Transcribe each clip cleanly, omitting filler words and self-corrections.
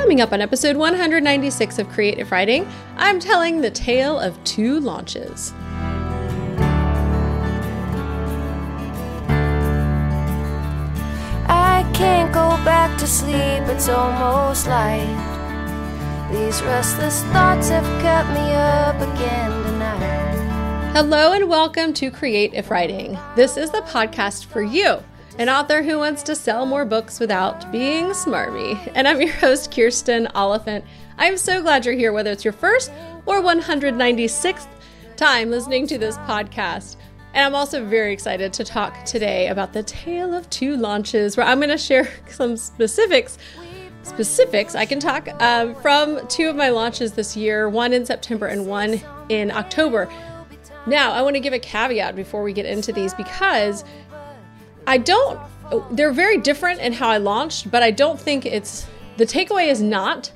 Coming up on episode 196 of Creative Writing, I'm telling the tale of two launches. I can't go back to sleep, it's almost light. These restless thoughts have kept me up again tonight. Hello and welcome to Creative Writing. This is the podcast for you, an author who wants to sell more books without being smarmy. And I'm your host, Kirsten Oliphant. I'm so glad you're here, whether it's your first or 196th time listening to this podcast. And I'm also very excited to talk today about the tale of two launches, where I'm going to share some specifics. I can talk from two of my launches this year, one in September and one in October. Now, I want to give a caveat before we get into these because they're very different in how I launched, but I don't think the takeaway is not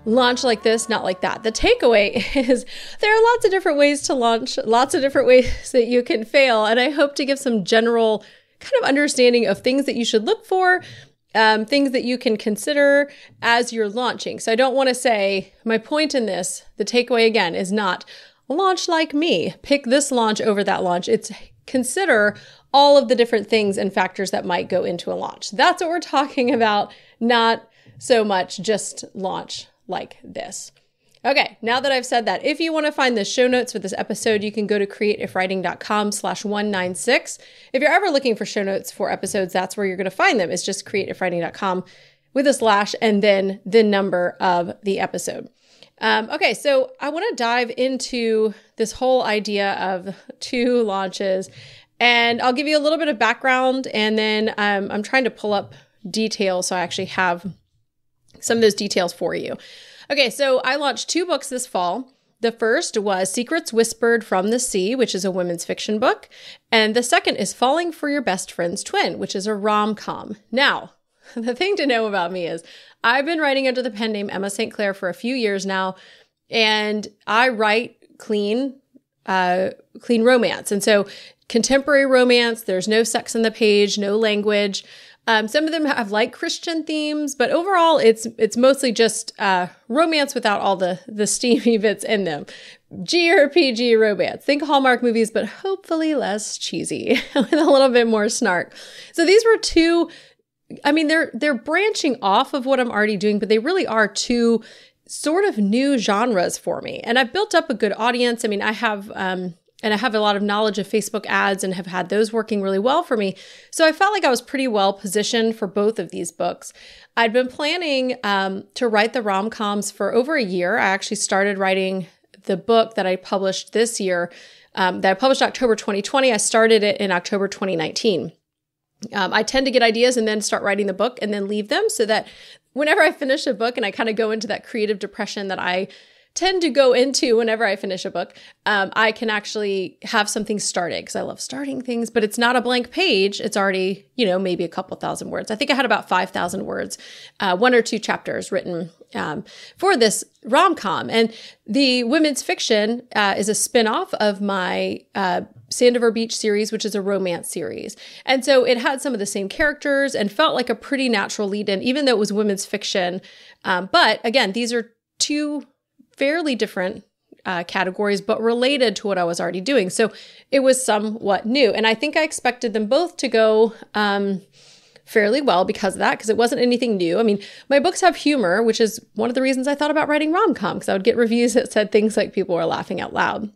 launch like this, not like that. The takeaway is there are lots of different ways to launch, lots of different ways that you can fail. And I hope to give some general kind of understanding of things that you should look for, things that you can consider as you're launching. So I don't want to say my point in this, the takeaway again, is not launch like me, pick this launch over that launch. It's consider all of the different things and factors that might go into a launch. That's what we're talking about, not so much just launch like this. Okay, now that I've said that, if you want to find the show notes for this episode, you can go to creativewriting.com/196. If you're ever looking for show notes for episodes, that's where you're going to find them. It's just creativewriting.com with a slash and then the number of the episode. Okay, so I want to dive into this whole idea of two launches, and I'll give you a little bit of background, and then I'm trying to pull up details so I actually have some of those details for you. Okay, so I launched two books this fall. The first was Secrets Whispered from the Sea, which is a women's fiction book, and the second is Falling for Your Best Friend's Twin, which is a rom-com. Now, the thing to know about me is I've been writing under the pen name Emma St. Clair for a few years now, and I write clean romance. And so contemporary romance, there's no sex on the page, no language. Some of them have like Christian themes, but overall it's mostly just romance without all the steamy bits in them. G or PG romance. Think Hallmark movies, but hopefully less cheesy with a little bit more snark. So these were two. I mean, they're branching off of what I'm already doing, but they really are two sort of new genres for me. And I've built up a good audience. I mean, I have a lot of knowledge of Facebook ads and have had those working really well for me. So I felt like I was pretty well positioned for both of these books. I'd been planning to write the rom-coms for over a year. I actually started writing the book that I published this year, that I published October 2020. I started it in October 2019. I tend to get ideas and then start writing the book and then leave them so that whenever I finish a book and I kind of go into that creative depression that I tend to go into whenever I finish a book, I can actually have something started because I love starting things, but it's not a blank page. It's already, maybe a couple thousand words. I think I had about 5,000 words, one or two chapters written for this rom-com. And the women's fiction is a spinoff of my Sandover Beach series, which is a romance series. And so it had some of the same characters and felt like a pretty natural lead-in, even though it was women's fiction. But again, these are two fairly different categories, but related to what I was already doing. So it was somewhat new. And I think I expected them both to go fairly well because of that, because it wasn't anything new. I mean, my books have humor, which is one of the reasons I thought about writing rom-com, because I would get reviews that said things like people were laughing out loud.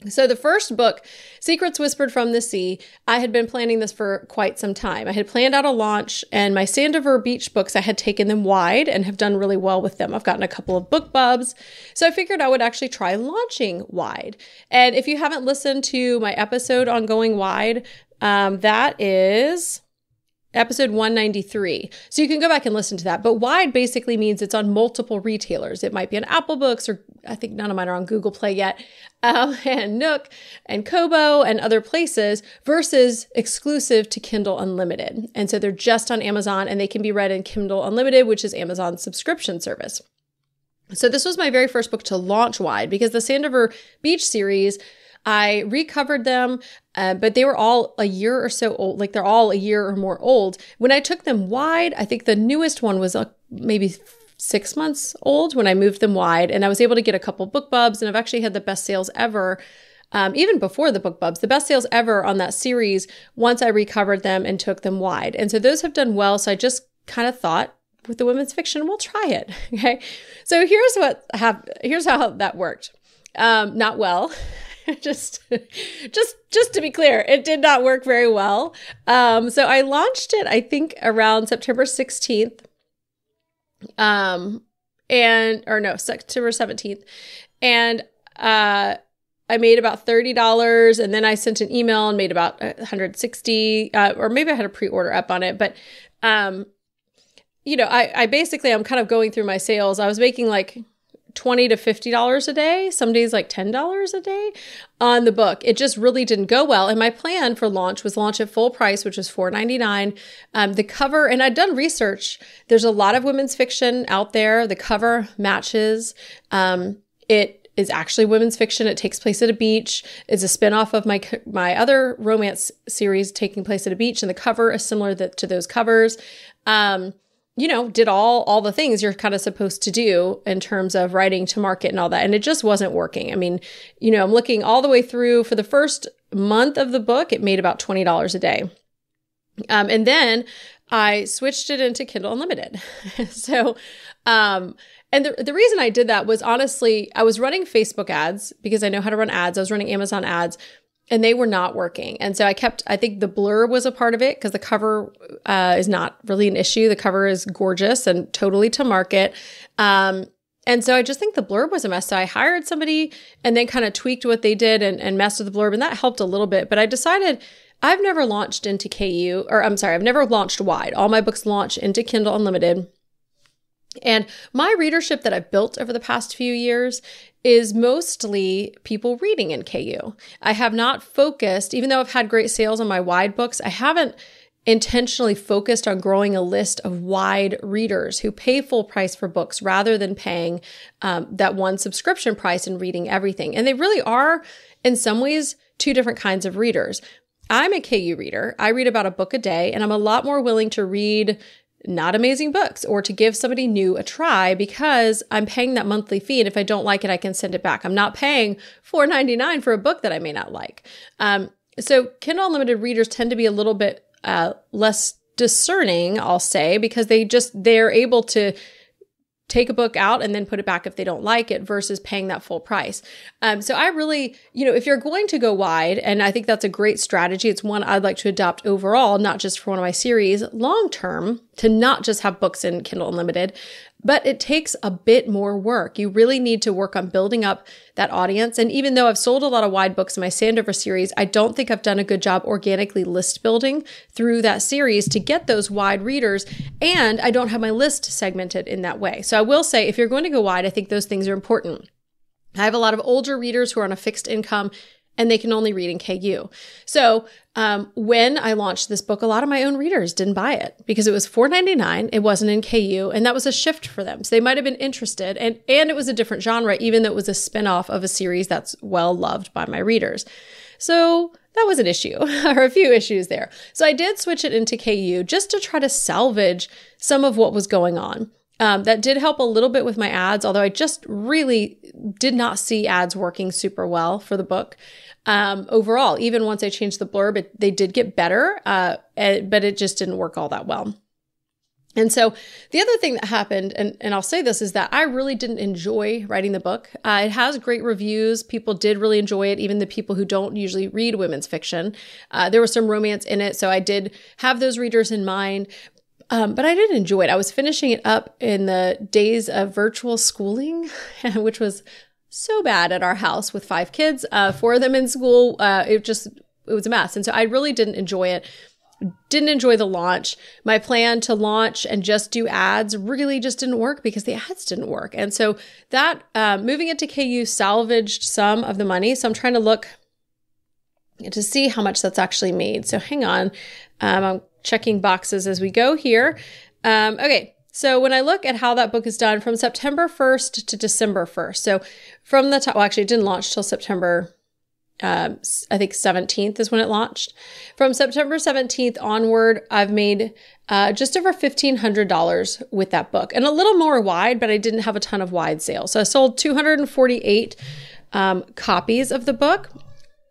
So the first book, Secrets Whispered from the Sea, I had been planning this for quite some time. I had planned out a launch, and my Sandover Beach books, I had taken them wide and have done really well with them. I've gotten a couple of book bubs, so I figured I would actually try launching wide. And if you haven't listened to my episode on going wide, that is episode 193. So you can go back and listen to that. But wide basically means it's on multiple retailers. It might be on Apple Books, or I think none of mine are on Google Play yet, and Nook and Kobo and other places, versus exclusive to Kindle Unlimited. And so they're just on Amazon, and they can be read in Kindle Unlimited, which is Amazon's subscription service. So this was my very first book to launch wide, because the Sandover Beach series, I recovered them, but they were all a year or so old. Like, they're all a year or more old. When I took them wide, I think the newest one was maybe 6 months old when I moved them wide, and I was able to get a couple book bubs, and I've actually had the best sales ever. Even before the book bubs, the best sales ever on that series once I recovered them and took them wide. And so those have done well. So I just kind of thought with the women's fiction, we'll try it. Okay. So here's how that worked. Not well. just to be clear, it did not work very well. So I launched it, I think around September 16th. September 17th. And, I made about $30, and then I sent an email and made about $160, or maybe I had a pre-order up on it. But, I basically, I'm kind of going through my sales. I was making like $20 to $50 a day, some days like $10 a day on the book. It just really didn't go well. And my plan for launch was launch at full price, which was $4.99. The cover, and I'd done research. There's a lot of women's fiction out there. The cover matches. It is actually women's fiction. It takes place at a beach. It's a spinoff of my other romance series taking place at a beach, and the cover is similar to those covers. Did all the things you're kind of supposed to do in terms of writing to market and all that. And it just wasn't working. I mean, I'm looking all the way through. For the first month of the book, it made about $20 a day. And then I switched it into Kindle Unlimited. So, and the reason I did that was honestly, I was running Facebook ads because I know how to run ads. I was running Amazon ads, and they were not working. And so I think the blur was a part of it because the cover is not really an issue. The cover is gorgeous and totally to market. And so I just think the blurb was a mess. So I hired somebody and then kind of tweaked what they did and messed with the blurb. And that helped a little bit. But I decided I've never launched into I've never launched wide. All my books launch into Kindle Unlimited. And my readership that I've built over the past few years is mostly people reading in KU. I have not focused, even though I've had great sales on my wide books, I haven't intentionally focused on growing a list of wide readers who pay full price for books rather than paying that one subscription price and reading everything. And they really are, in some ways, two different kinds of readers. I'm a KU reader. I read about a book a day, and I'm a lot more willing to read not amazing books or to give somebody new a try because I'm paying that monthly fee. And if I don't like it, I can send it back. I'm not paying $4.99 for a book that I may not like. So Kindle Unlimited readers tend to be a little bit less discerning, I'll say, because they're able to take a book out and then put it back if they don't like it versus paying that full price. So I really, if you're going to go wide, and I think that's a great strategy, it's one I'd like to adopt overall, not just for one of my series, long term, to not just have books in Kindle Unlimited, but it takes a bit more work. You really need to work on building up that audience. And even though I've sold a lot of wide books in my Sandover series, I don't think I've done a good job organically list building through that series to get those wide readers. And I don't have my list segmented in that way. So I will say, if you're going to go wide, I think those things are important. I have a lot of older readers who are on a fixed income and they can only read in KU. So when I launched this book, a lot of my own readers didn't buy it because it was $4.99. It wasn't in KU, and that was a shift for them. So they might have been interested, and it was a different genre, even though it was a spinoff of a series that's well loved by my readers. So that was an issue, or a few issues there. So I did switch it into KU just to try to salvage some of what was going on. That did help a little bit with my ads, although I just really did not see ads working super well for the book. Overall, even once I changed the blurb, they did get better, but it just didn't work all that well. And so the other thing that happened, and I'll say this, is that I really didn't enjoy writing the book. It has great reviews. People did really enjoy it, even the people who don't usually read women's fiction. There was some romance in it, so I did have those readers in mind. But I didn't enjoy it. I was finishing it up in the days of virtual schooling, which was so bad at our house with 5 kids, 4 of them in school. It was a mess. And so I really didn't enjoy it. Didn't enjoy the launch. My plan to launch and just do ads really just didn't work because the ads didn't work. And so that moving it to KU salvaged some of the money. So I'm trying to look to see how much that's actually made. So hang on. I'm checking boxes as we go here. Okay. So when I look at how that book is done from September 1st to December 1st, so from the top, well, actually it didn't launch till September I think 17th is when it launched. From September 17th onward, I've made just over $1,500 with that book, and a little more wide, but I didn't have a ton of wide sales. So I sold 248 copies of the book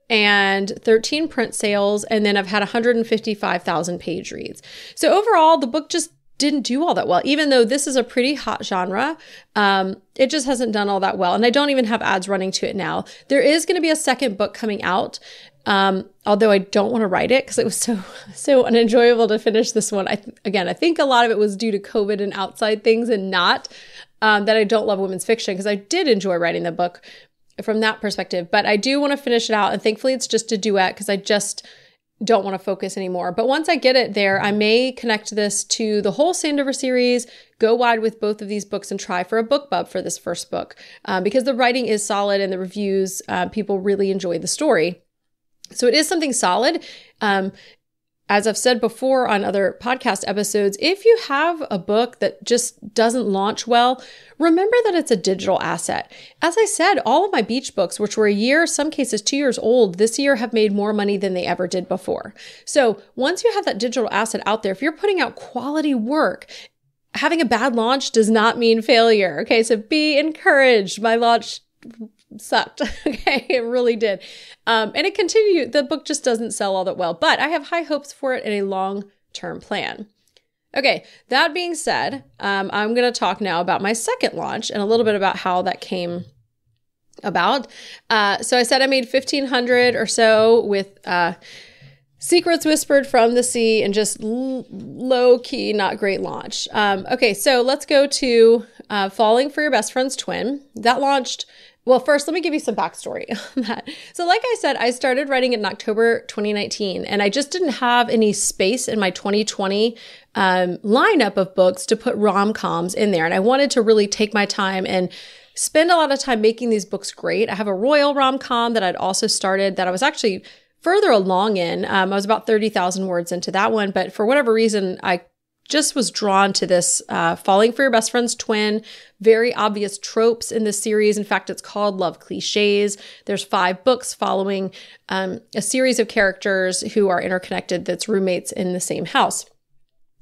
and 13 print sales, and then I've had 155,000 page reads. So overall, the book just didn't do all that well, even though this is a pretty hot genre. It just hasn't done all that well. And I don't even have ads running to it now. There is going to be a second book coming out. Although I don't want to write it because it was so unenjoyable to finish this one. I think a lot of it was due to COVID and outside things, and not that I don't love women's fiction, because I did enjoy writing the book from that perspective. But I do want to finish it out. And thankfully it's just a duet, because I just don't want to focus anymore. But once I get it there, I may connect this to the whole Sandover series, go wide with both of these books, and try for a book bub for this first book, because the writing is solid and the reviews, people really enjoy the story. So it is something solid. As I've said before on other podcast episodes, if you have a book that just doesn't launch well, remember that it's a digital asset. As I said, all of my beach books, which were a year, some cases 2 years old, this year have made more money than they ever did before. So once you have that digital asset out there, if you're putting out quality work, having a bad launch does not mean failure. Okay, so be encouraged. My launch sucked. Okay, it really did. And it continued. The book just doesn't sell all that well, but I have high hopes for it and a long-term plan. Okay, that being said, I'm going to talk now about my second launch and a little bit about how that came about. So I said I made $1,500 or so with Secrets Whispered from the Sea, and just low-key, not great launch. Okay, so let's go to Falling for Your Best Friend's Twin. That launched. Well, first, let me give you some backstory on that. So like I said, I started writing it in October 2019, and I just didn't have any space in my 2020 lineup of books to put rom-coms in there. And I wanted to really take my time and spend a lot of time making these books great. I have a royal rom-com that I'd also started that I was actually further along in. I was about 30,000 words into that one, but for whatever reason, I just was drawn to this Falling for Your Best Friend's Twin. Very obvious tropes in this series. In fact, it's called Love Cliches. There's 5 books following a series of characters who are interconnected that's roommates in the same house.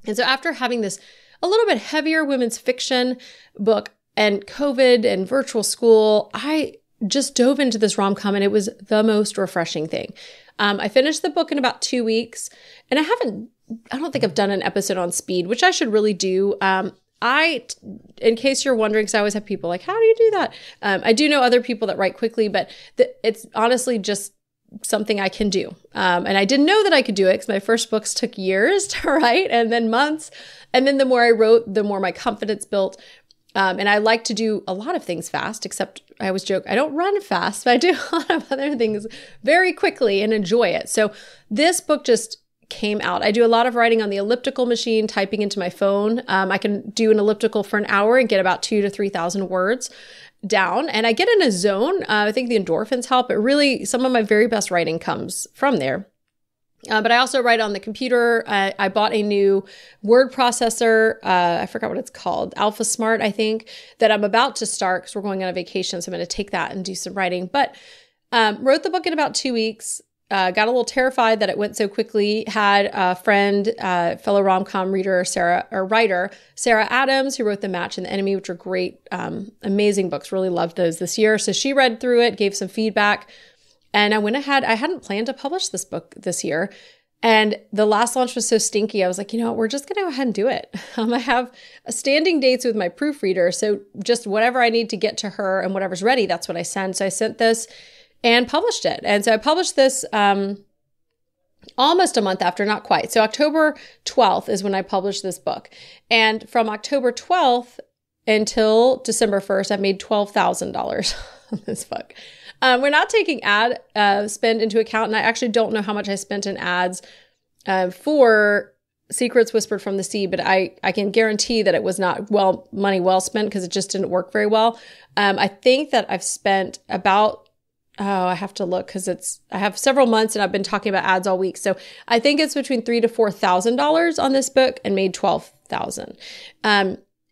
And so after having this a little bit heavier women's fiction book and COVID and virtual school, I just dove into this rom-com, and it was the most refreshing thing. I finished the book in about 2 weeks, and I don't think I've done an episode on speed, which I should really do. In case you're wondering, because I always have people like, how do you do that? I do know other people that write quickly, but it's honestly just something I can do. And I didn't know that I could do it, because my first books took years to write, and then months. And then the more I wrote, the more my confidence built. And I like to do a lot of things fast, except I always joke, I don't run fast, but I do a lot of other things very quickly and enjoy it. So this book just came out. I do a lot of writing on the elliptical machine, typing into my phone. I can do an elliptical for an hour and get about 2,000 to 3,000 words down. And I get in a zone. I think the endorphins help, but really some of my very best writing comes from there. But I also write on the computer. I bought a new word processor. I forgot what it's called. Alpha Smart, I think, that I'm about to start because we're going on a vacation. So I'm going to take that and do some writing. But wrote the book in about 2 weeks. Got a little terrified that it went so quickly. Had a friend, fellow rom-com writer, Sarah Adams, who wrote The Match and the Enemy, which are great, amazing books. Really loved those this year. So she read through it, gave some feedback. And I went ahead. I hadn't planned to publish this book this year. And the last launch was so stinky. I was like, we're just going to go ahead and do it. I have standing dates with my proofreader. So just whatever I need to get to her and whatever's ready, that's what I send. So I sent this and published it. And so I published this almost a month after, not quite. So October 12th is when I published this book. And from October 12th until December 1st, I've made $12,000 on this book. We're not taking ad spend into account, and I actually don't know how much I spent in ads for Secrets Whispered from the Sea, but I can guarantee that it was not money well spent, because it just didn't work very well. I think that I've spent about, I have to look, because I have several months and I've been talking about ads all week. So I think it's between $3,000 to $4,000 on this book, and made $12,000.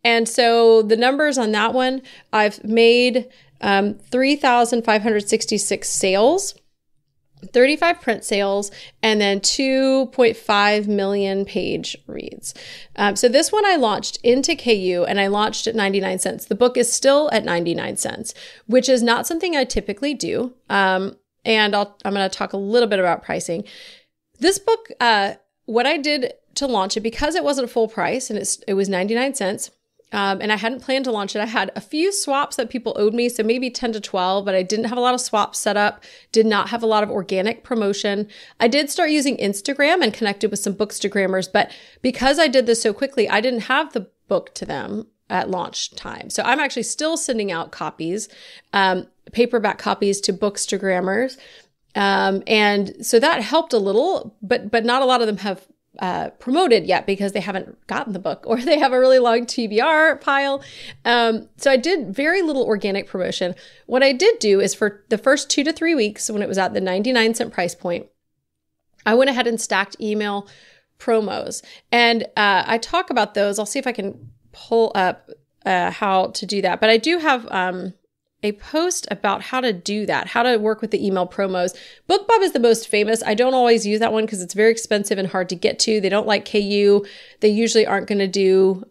And so the numbers on that one, I've made 3,566 sales. 35 print sales, and then 2.5 million page reads. So this one I launched into KU, and I launched at 99 cents. The book is still at 99 cents, which is not something I typically do. And I'm going to talk a little bit about pricing. This book, what I did to launch it, because it wasn't full price and it was 99 cents, and I hadn't planned to launch it. I had a few swaps that people owed me, so maybe 10 to 12, but I didn't have a lot of swaps set up, did not have a lot of organic promotion. I did start using Instagram and connected with some Bookstagrammers, but because I did this so quickly, I didn't have the book to them at launch time. So I'm actually still sending out copies, paperback copies to Bookstagrammers. And so that helped a little, but not a lot of them have promoted yet because they haven't gotten the book or they have a really long TBR pile. So I did very little organic promotion. What I did do is for the first 2 to 3 weeks when it was at the 99 cent price point, I went ahead and stacked email promos. And I talk about those. I'll see if I can pull up how to do that. But I do have a post about how to do that, how to work with the email promos. BookBub is the most famous. I don't always use that one because it's very expensive and hard to get to. They don't like KU. They usually aren't going to do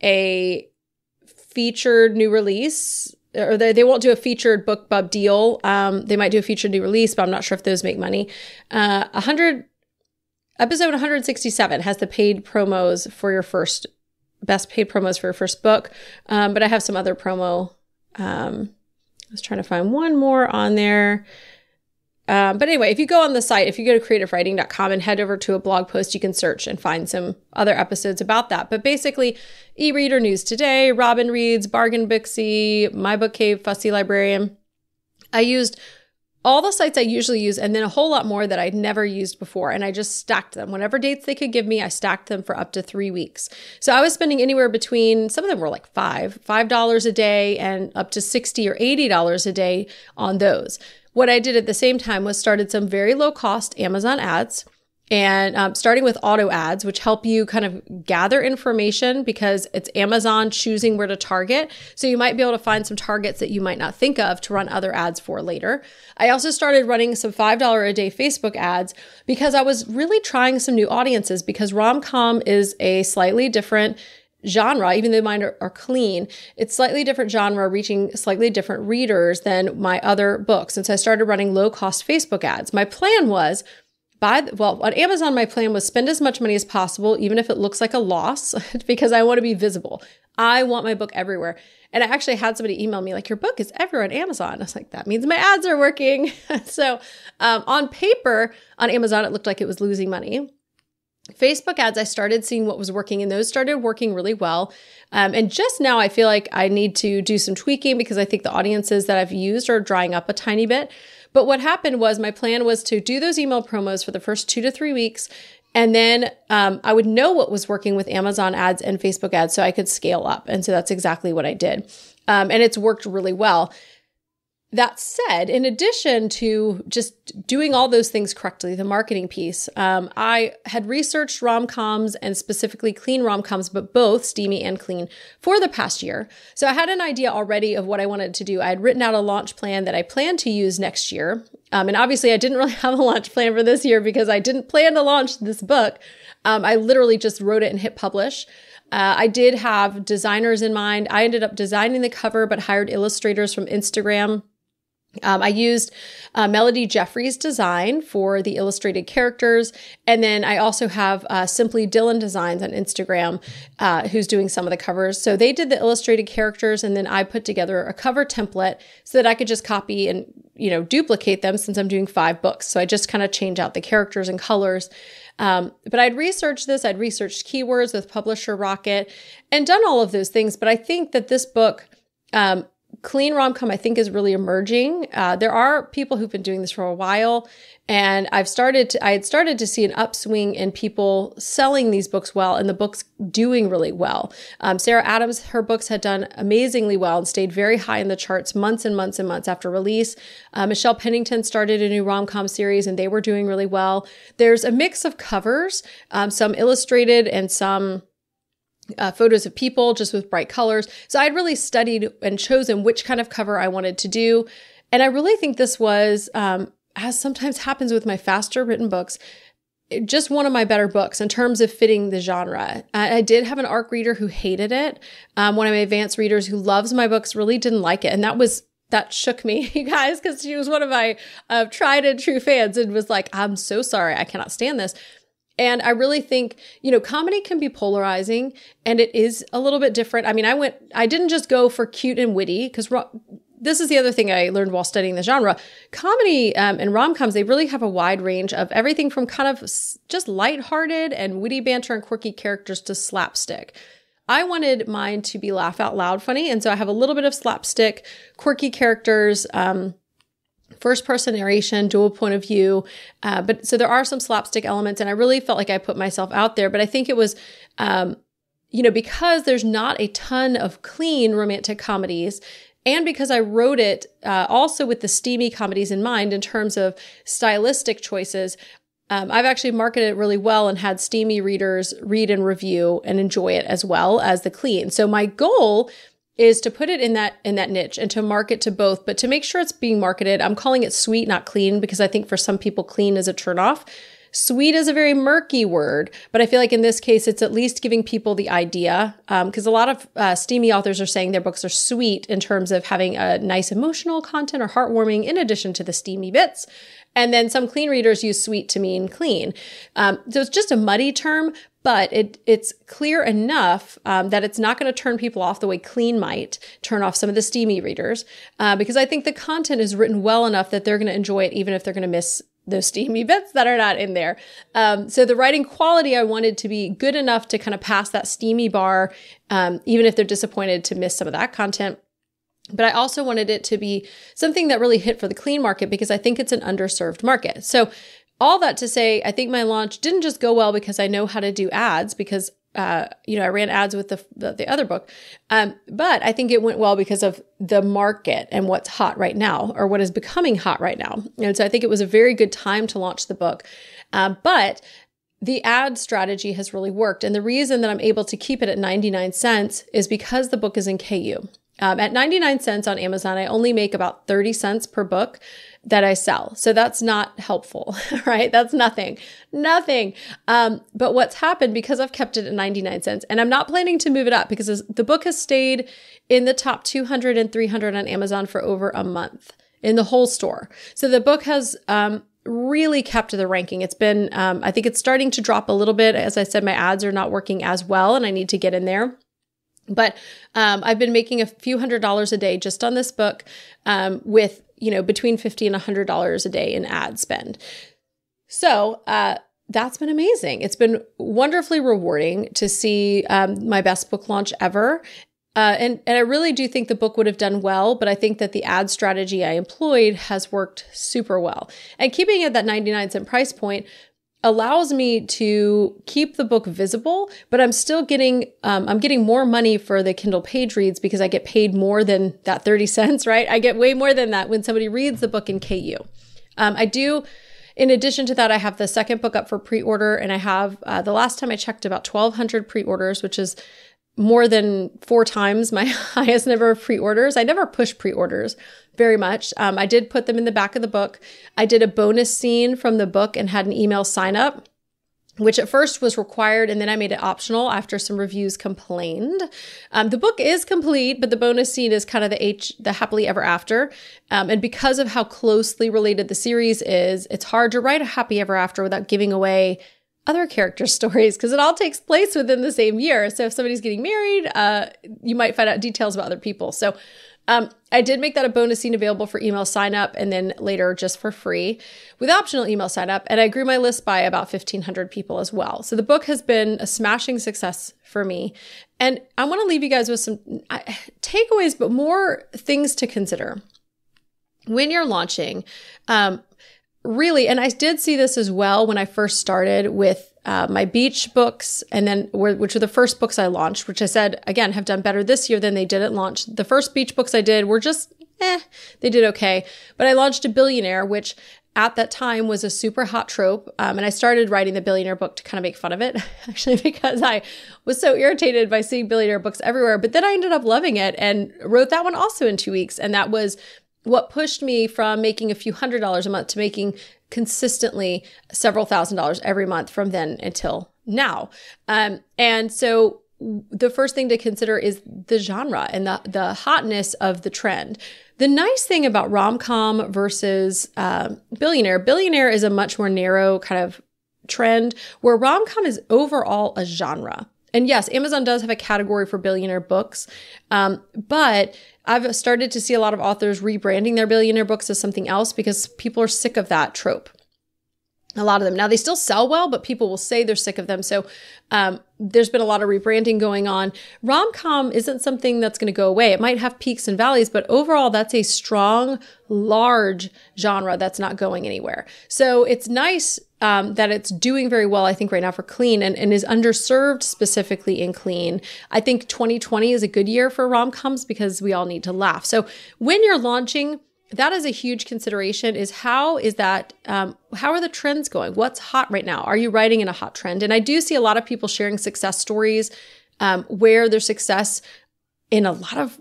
a featured new release, or they won't do a featured BookBub deal. They might do a featured new release, but I'm not sure if those make money. Episode 167 has the paid promos for your first, best paid promos for your first book. But I have some other promo. I was trying to find one more on there. But anyway, if you go on the site, if you go to creativewriting.com and head over to a blog post, you can search and find some other episodes about that. But basically, e-reader news today, Robin Reads, Bargain Bixie, My Book Cave, Fussy Librarian. I used all the sites I usually use and then a whole lot more that I'd never used before. And I just stacked them. Whatever dates they could give me, I stacked them for up to 3 weeks. So I was spending anywhere between, some of them were like $5 a day and up to $60 or $80 a day on those. What I did at the same time was started some very low cost Amazon ads, and starting with auto ads, which help you kind of gather information because it's Amazon choosing where to target. So you might be able to find some targets that you might not think of to run other ads for later. I also started running some $5 a day Facebook ads because I was really trying some new audiences, because rom-com is a slightly different genre, even though mine are clean. It's slightly different genre, reaching slightly different readers than my other books. And so I started running low cost Facebook ads. My plan was, on Amazon, my plan was spend as much money as possible, even if it looks like a loss, because I want to be visible. I want my book everywhere. And I actually had somebody email me like, your book is everywhere on Amazon. I was like, that means my ads are working. So on paper, on Amazon, it looked like it was losing money. Facebook ads, I started seeing what was working, and those started working really well. And just now I feel like I need to do some tweaking because I think the audiences that I've used are drying up a tiny bit. But what happened was my plan was to do those email promos for the first 2 to 3 weeks. And then I would know what was working with Amazon ads and Facebook ads so I could scale up. And so that's exactly what I did. And it's worked really well. That said, in addition to just doing all those things correctly, the marketing piece, I had researched rom-coms and specifically clean rom-coms, but both steamy and clean, for the past year. So I had an idea already of what I wanted to do. I had written out a launch plan that I planned to use next year. And obviously I didn't really have a launch plan for this year because I didn't plan to launch this book. I literally just wrote it and hit publish. I did have designers in mind. I ended up designing the cover, but hired illustrators from Instagram. I used Melody Jeffrey's design for the illustrated characters. And then I also have Simply Dylan Designs on Instagram, who's doing some of the covers. So they did the illustrated characters, and then I put together a cover template so that I could just copy and, duplicate them since I'm doing 5 books. So I just kind of change out the characters and colors. But I'd researched this. I'd researched keywords with Publisher Rocket and done all of those things. But I think that this book, clean rom-com, I think, is really emerging. There are people who've been doing this for a while, and I had started to see an upswing in people selling these books well, and the books doing really well. Sarah Adams, her books had done amazingly well and stayed very high in the charts months and months and months after release. Michelle Pennington started a new rom-com series, and they were doing really well. There's a mix of covers, some illustrated and some photos of people just with bright colors. So I'd really studied and chosen which kind of cover I wanted to do. And I really think this was as sometimes happens with my faster written books, just one of my better books in terms of fitting the genre. I did have an ARC reader who hated it. One of my advanced readers who loves my books really didn't like it. And that shook me, you guys, because she was one of my tried and true fans and was like, I'm so sorry, I cannot stand this. And I really think, comedy can be polarizing, and it is a little bit different. I mean, I didn't just go for cute and witty, because this is the other thing I learned while studying the genre. Comedy and rom-coms, they really have a wide range of everything from kind of just lighthearted and witty banter and quirky characters to slapstick. I wanted mine to be laugh out loud funny. And so I have a little bit of slapstick, quirky characters, first person narration, dual point of view. But so there are some slapstick elements, and I really felt like I put myself out there. But I think it was, because there's not a ton of clean romantic comedies, and because I wrote it also with the steamy comedies in mind in terms of stylistic choices, I've actually marketed it really well and had steamy readers read and review and enjoy it as well as the clean. So my goal is to put it in that niche and to market to both, but to make sure it's being marketed. I'm calling it sweet, not clean, because I think for some people clean is a turnoff. Sweet is a very murky word, but I feel like in this case, it's at least giving people the idea, because a lot of steamy authors are saying their books are sweet in terms of having a nice emotional content or heartwarming in addition to the steamy bits. And then some clean readers use sweet to mean clean. So it's just a muddy term, but it's clear enough that it's not going to turn people off the way clean might turn off some of the steamy readers, because I think the content is written well enough that they're going to enjoy it even if they're going to miss those steamy bits that are not in there. So the writing quality I wanted to be good enough to kind of pass that steamy bar, even if they're disappointed to miss some of that content. But I also wanted it to be something that really hit for the clean market, because I think it's an underserved market. So all that to say, I think my launch didn't just go well because I know how to do ads, because I ran ads with the other book. But I think it went well because of the market and what's hot right now, or what is becoming hot right now. And so I think it was a very good time to launch the book. But the ad strategy has really worked. And the reason that I'm able to keep it at 99 cents is because the book is in KU. At 99 cents on Amazon, I only make about 30 cents per book that I sell. So that's not helpful, right? That's nothing. But what's happened, because I've kept it at 99 cents, and I'm not planning to move it up, because the book has stayed in the top 200 and 300 on Amazon for over a month in the whole store. So the book has really kept the ranking. It's been, I think it's starting to drop a little bit. As I said, my ads are not working as well, and I need to get in there. But I've been making a few $100s a day just on this book, with between $50 and $100 a day in ad spend. So that's been amazing. It's been wonderfully rewarding to see my best book launch ever. And I really do think the book would have done well, but I think that the ad strategy I employed has worked super well. And keeping it at that 99 cent price point allows me to keep the book visible, but I'm still getting, I'm getting more money for the Kindle page reads, because I get paid more than that 30 cents, right? I get way more than that when somebody reads the book in KU. I do, in addition to that, I have the second book up for pre-order, and I have, the last time I checked, about 1,200 pre-orders, which is more than 4 times my highest number of pre-orders. I never push pre-orders very much. I did put them in the back of the book. I did a bonus scene from the book and had an email sign up, which at first was required, and then I made it optional after some reviews complained. The book is complete, but the bonus scene is kind of the happily ever after. And because of how closely related the series is, it's hard to write a happy ever after without giving away other character stories, because it all takes place within the same year. So if somebody's getting married, you might find out details about other people. So I did make that a bonus scene available for email sign up, and then later just for free with optional email sign up. And I grew my list by about 1,500 people as well. So the book has been a smashing success for me. And I want to leave you guys with some takeaways, but more things to consider when you're launching. Really, and I did see this as well when I first started with my beach books, and then which were the first books I launched, which I said, again, have done better this year than they did at launch. The first beach books I did were just, they did okay. But I launched A Billionaire, which at that time was a super hot trope. And I started writing the billionaire book to kind of make fun of it, actually, because I was so irritated by seeing billionaire books everywhere. But then I ended up loving it and wrote that one also in 2 weeks. And that was what pushed me from making a few $100s a month to making consistently several $1,000s every month from then until now. And so the first thing to consider is the genre and the hotness of the trend. The nice thing about rom-com versus billionaire is a much more narrow kind of trend, where rom-com is overall a genre. And yes, Amazon does have a category for billionaire books, but I've started to see a lot of authors rebranding their billionaire books as something else because people are sick of that trope. A lot of them. Now, they still sell well, but people will say they're sick of them. So there's been a lot of rebranding going on. Rom-com isn't something that's going to go away. It might have peaks and valleys, but overall, that's a strong, large genre that's not going anywhere. So it's nice that it's doing very well, I think, right now for clean and is underserved specifically in clean. I think 2020 is a good year for rom-coms because we all need to laugh. So when you're launching, that is a huge consideration, is how are the trends going? What's hot right now? Are you writing in a hot trend? And I do see a lot of people sharing success stories where their success in a lot of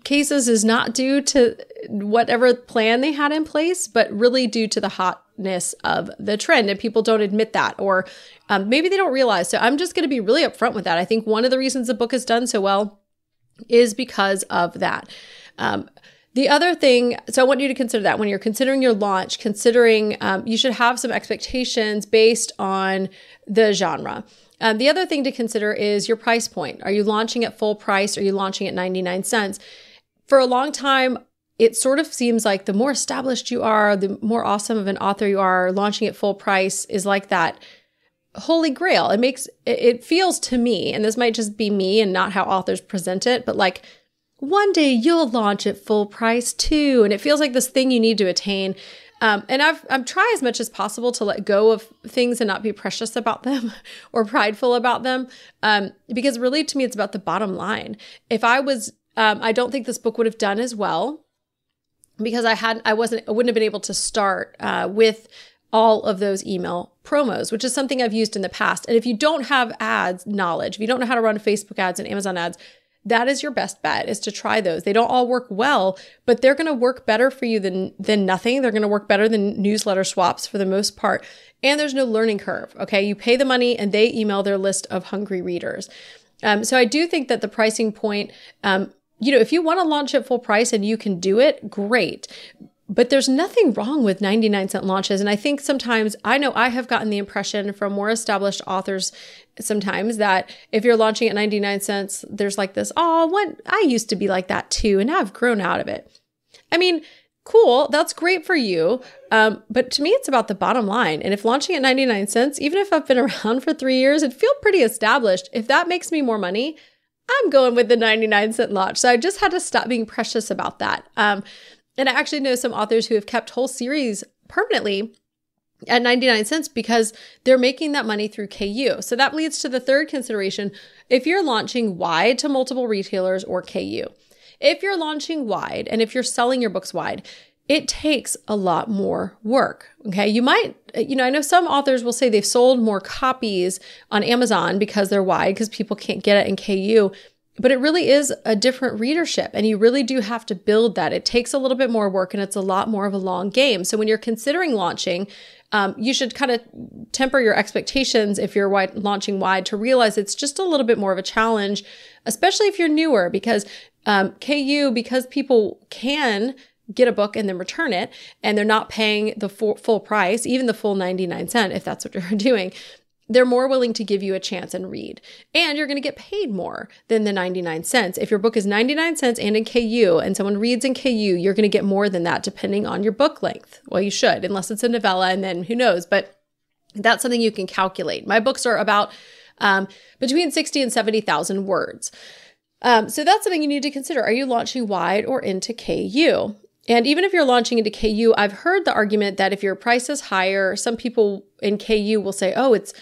cases is not due to whatever plan they had in place, but really due to the hotness of the trend. And people don't admit that, or maybe they don't realize. So I'm just going to be really upfront with that. I think one of the reasons the book has done so well is because of that. The other thing, so I want you to consider that when you're considering your launch, you should have some expectations based on the genre. The other thing to consider is your price point. Are you launching at full price? Are you launching at 99 cents? For a long time, it sort of seems like the more established you are, the more awesome of an author you are, launching at full price is like that holy grail. It feels to me, and this might just be me and not how authors present it, but like, one day you'll launch at full price too. And it feels like this thing you need to attain. And I'm trying as much as possible to let go of things and not be precious about them or prideful about them. Because really to me, it's about the bottom line. If I was, I don't think this book would have done as well because I wouldn't have been able to start with all of those email promos, which is something I've used in the past. And if you don't have ads knowledge, if you don't know how to run Facebook ads and Amazon ads, that is your best bet, is to try those. They don't all work well, but they're going to work better for you than nothing. They're going to work better than newsletter swaps for the most part. And there's no learning curve. Okay. You pay the money and they email their list of hungry readers. So I do think that the pricing point, if you want to launch at full price and you can do it, great. But there's nothing wrong with 99-cent launches. And I think sometimes, I know I have gotten the impression from more established authors sometimes that if you're launching at 99 cents, there's like this, I used to be like that too, and now I've grown out of it. I mean, cool, that's great for you. But to me, it's about the bottom line. And if launching at 99 cents, even if I've been around for 3 years, it'd feel pretty established. If that makes me more money, I'm going with the 99-cent launch. So I just had to stop being precious about that. And I actually know some authors who have kept whole series permanently at 99 cents because they're making that money through KU. So that leads to the third consideration. If you're launching wide to multiple retailers or KU, if you're launching wide and if you're selling your books wide, it takes a lot more work. Okay. You might, I know some authors will say they've sold more copies on Amazon because they're wide because people can't get it in KU. But it really is a different readership, and you really do have to build that. It takes a little bit more work, and it's a lot more of a long game. So when you're considering launching, you should kind of temper your expectations if you're launching wide to realize it's just a little bit more of a challenge, especially if you're newer, because KU, because people can get a book and then return it, and they're not paying the full price, even the full 99 cent, if that's what you're doing, they're more willing to give you a chance and read. And you're going to get paid more than the 99 cents. If your book is 99 cents and in KU and someone reads in KU, you're going to get more than that depending on your book length. Well, you should, unless it's a novella, and then who knows, but that's something you can calculate. My books are about between 60 and 70,000 words. So that's something you need to consider. Are you launching wide or into KU? And even if you're launching into KU, I've heard the argument that if your price is higher, some people in KU will say, oh, it's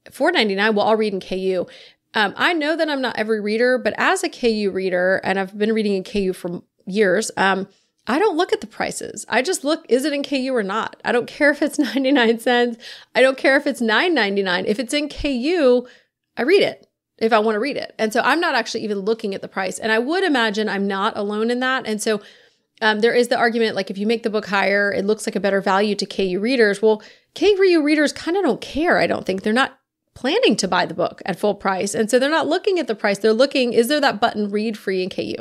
$4.99. Well, I'll read in KU. I know that I'm not every reader, but as a KU reader, and I've been reading in KU for years, I don't look at the prices. I just look, is it in KU or not? I don't care if it's 99 cents. I don't care if it's $9.99. If it's in KU, I read it if I want to read it. And so I'm not actually even looking at the price. And I would imagine I'm not alone in that. And so There is the argument, like if you make the book higher, it looks like a better value to KU readers. Well, KU readers kind of don't care, I don't think. They're not planning to buy the book at full price. And so they're not looking at the price. They're looking, is there that button read free in KU?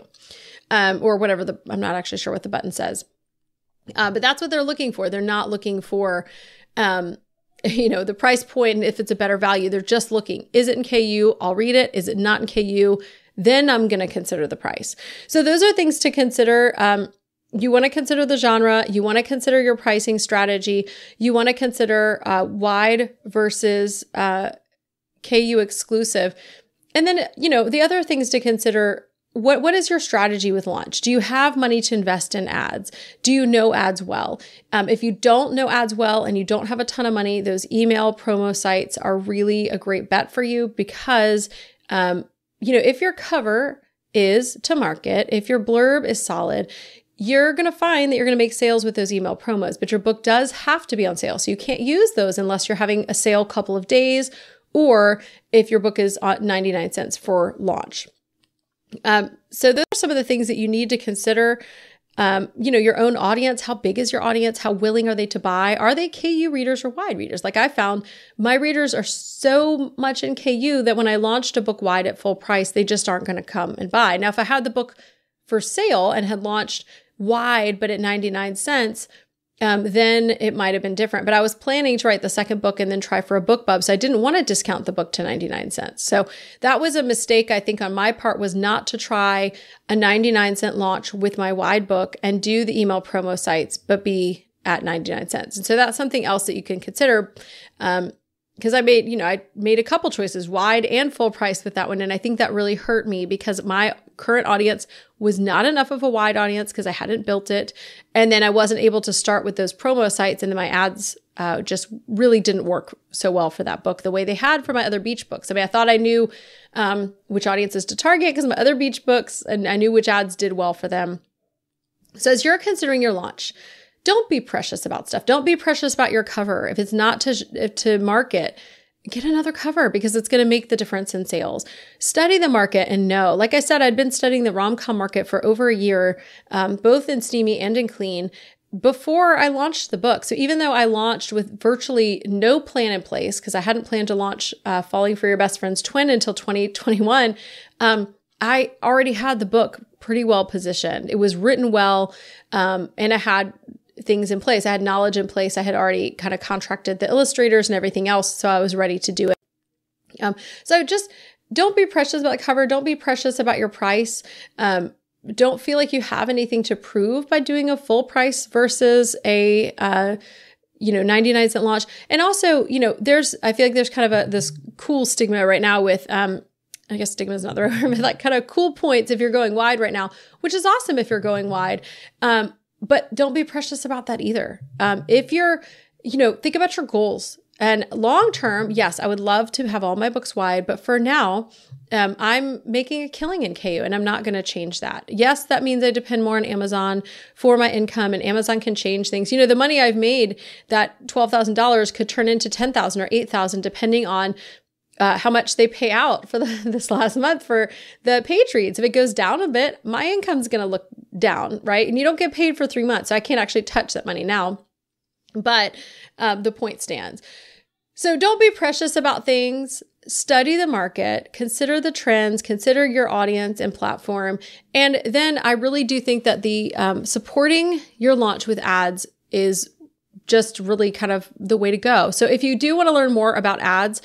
Or whatever I'm not actually sure what the button says. But that's what they're looking for. They're not looking for, the price point and if it's a better value. They're just looking, is it in KU? I'll read it. Is it not in KU? Then I'm going to consider the price. So those are things to consider. You want to consider the genre. You want to consider your pricing strategy. You want to consider wide versus KU exclusive. And then, the other things to consider, what is your strategy with launch? Do you have money to invest in ads? Do you know ads well? If you don't know ads well and you don't have a ton of money, those email promo sites are really a great bet for you because, if your cover is to market, if your blurb is solid, you're going to find that you're going to make sales with those email promos, but your book does have to be on sale. So you can't use those unless you're having a sale couple of days or if your book is on 99 cents for launch. So those are some of the things that you need to consider. Your own audience. How big is your audience? How willing are they to buy? Are they KU readers or wide readers? Like I found my readers are so much in KU that when I launched a book wide at full price, they just aren't going to come and buy. Now, if I had the book for sale and had launched wide, but at 99 cents, then it might have been different. But I was planning to write the second book and then try for a BookBub. So I didn't want to discount the book to 99 cents. So that was a mistake, I think, on my part, was not to try a 99-cent launch with my wide book and do the email promo sites, but be at 99 cents. And so that's something else that you can consider. Because I made a couple choices, wide and full price with that one. And I think that really hurt me because my current audience was not enough of a wide audience because I hadn't built it. And then I wasn't able to start with those promo sites. And then my ads just really didn't work so well for that book the way they had for my other beach books. I mean, I thought I knew which audiences to target because my other beach books, and I knew which ads did well for them. So as you're considering your launch, don't be precious about stuff. Don't be precious about your cover. If it's not to market, get another cover because it's going to make the difference in sales. Study the market and know. Like I said, I'd been studying the rom-com market for over a year, both in Steamy and in Clean, before I launched the book. So even though I launched with virtually no plan in place, because I hadn't planned to launch Falling for Your Best Friend's Twin until 2021, I already had the book pretty well positioned. It was written well, and I had things in place. I had knowledge in place. I had already kind of contracted the illustrators and everything else. So I was ready to do it. So just don't be precious about the cover. Don't be precious about your price. Don't feel like you have anything to prove by doing a full price versus a, 99-cent launch. And also, I feel like there's kind of this cool stigma right now with, I guess stigma is not the right word, but like kind of cool points if you're going wide right now, which is awesome if you're going wide. But don't be precious about that either. If you're, think about your goals. And long term, yes, I would love to have all my books wide, but for now, I'm making a killing in KU and I'm not going to change that. Yes, that means I depend more on Amazon for my income, and Amazon can change things. The money I've made, that $12,000 could turn into $10,000 or $8,000 depending on how much they pay out for this last month for the page reads. If it goes down a bit, my income's going to look down, right? And you don't get paid for 3 months. So I can't actually touch that money now, but the point stands. So don't be precious about things. Study the market, consider the trends, consider your audience and platform. And then I really do think that the supporting your launch with ads is just really kind of the way to go. So if you do want to learn more about ads,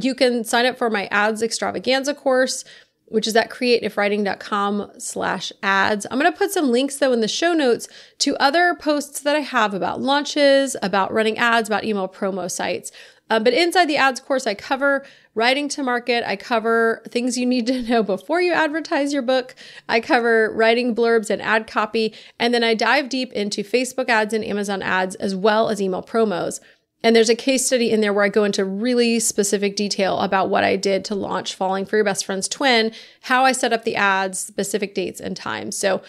you can sign up for my ads extravaganza course, which is at creativewriting.com/ads. I'm going to put some links though in the show notes to other posts that I have about launches, about running ads, about email promo sites. But inside the ads course, I cover writing to market. I cover things you need to know before you advertise your book. I cover writing blurbs and ad copy. And then I dive deep into Facebook ads and Amazon ads, as well as email promos. And there's a case study in there where I go into really specific detail about what I did to launch Falling for Your Best Friend's Twin, how I set up the ads, specific dates and times. So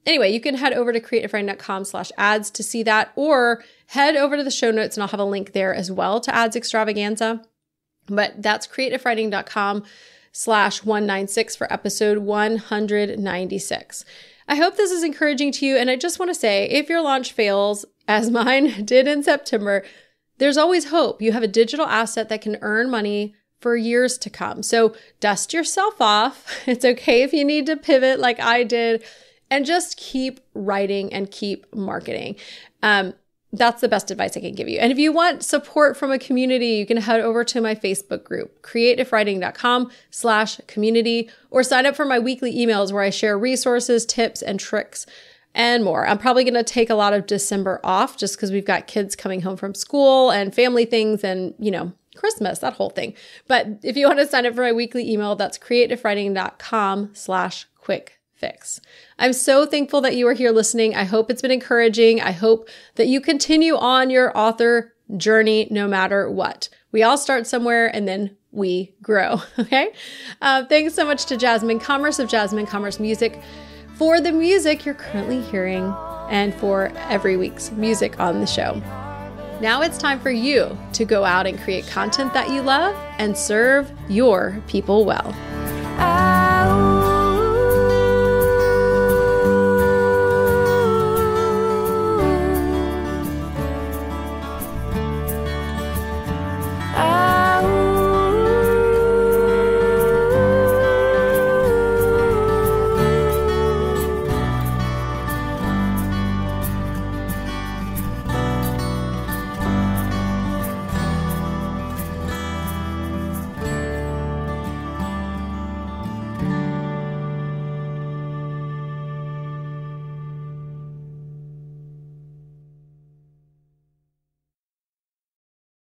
anyway, you can head over to creativewriting.com/ads to see that, or head over to the show notes and I'll have a link there as well to ads extravaganza. But that's creativewriting.com/196 for episode 196. I hope this is encouraging to you. And I just want to say, if your launch fails, as mine did in September, there's always hope. You have a digital asset that can earn money for years to come. So dust yourself off. It's okay if you need to pivot like I did, and just keep writing and keep marketing. That's the best advice I can give you. And if you want support from a community, you can head over to my Facebook group, creativewriting.com/community, or sign up for my weekly emails where I share resources, tips, and tricks, and more. I'm probably going to take a lot of December off just because we've got kids coming home from school and family things and, Christmas, that whole thing. But if you want to sign up for my weekly email, that's creativewriting.com/quick fix. I'm so thankful that you are here listening. I hope it's been encouraging. I hope that you continue on your author journey no matter what. We all start somewhere and then we grow. Okay. Thanks so much to Jasmine Commerce of Jasmine Commerce Music for the music you're currently hearing and for every week's music on the show. Now it's time for you to go out and create content that you love and serve your people well.